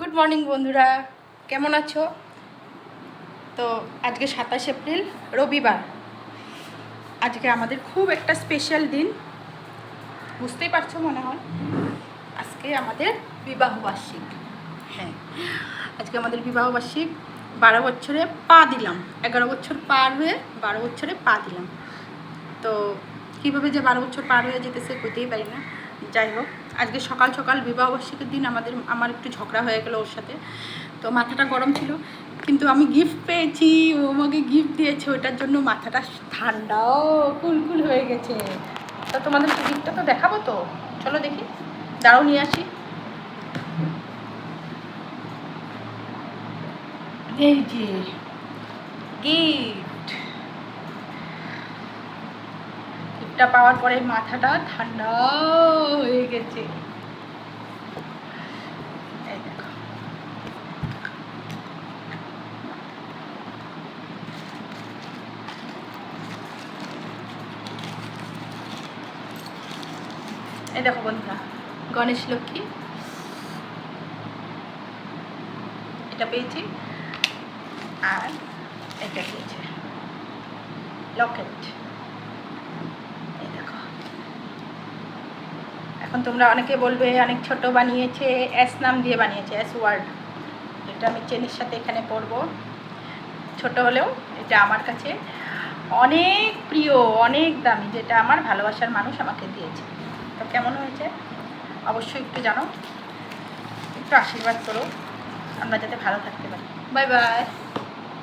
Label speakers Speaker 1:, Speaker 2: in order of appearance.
Speaker 1: Good morning বন্ধুরা, কেমন আছো? তো আজকে 27 এপ্রিল রবিবার। আজকে আমাদের খুব একটা স্পেশাল দিন, বুঝতেই পারছো মনে হয়। আজকে আমাদের বিবাহবার্ষিক। হ্যাঁ, আজকে আমাদের বিবাহবার্ষিক। 12 বছরে পা দিলাম। 11 বছর পার হয়ে 12 বছরে পা দিলাম। তো কীভাবে যে 12 বছর পার হয়ে যেতেছে কইতেই পারি না। যাই হোক, আজকে সকাল সকাল বিবাহবার্ষিকীর দিন আমার একটু ঝগড়া হয়ে গেল ওর সাথে। তো মাথাটা গরম ছিল, কিন্তু আমি গিফট পেয়েছি, ও আমাকে গিফট দিয়েছে, ওইটার জন্য মাথাটা ঠান্ডাও কুলকুল হয়ে গেছে। তো তোমাদের গিফটটা তো দেখাবো, তো চলো দেখি, দাঁড়াও নিয়ে আসি। এই যে গিফট, গিফটটা পাওয়ার পরে মাথাটা ঠান্ডা হয়ে গেছে। এই দেখো, এই দেখো বন্ধুরা, গণেশ লক্ষ্মী এটা পেয়েছি, আর এটা পেয়েছে লকেট। এই দেখো, এখন তোমরা অনেকে বলবে অনেক ছোট বানিয়েছে, এস নাম দিয়ে বানিয়েছে, এস ওয়ার্ড। এটা আমি চেনের সাথে এখানে পরবো। ছোট হলেও এটা আমার কাছে অনেক প্রিয়, অনেক দামি, যেটা আমার ভালোবাসার মানুষ আমাকে দিয়েছে। তো কেমন হয়েছে অবশ্যই একটু জানো, একটু আশীর্বাদ করো, আমরা যাতে ভালো থাকতে পারি। Bye bye.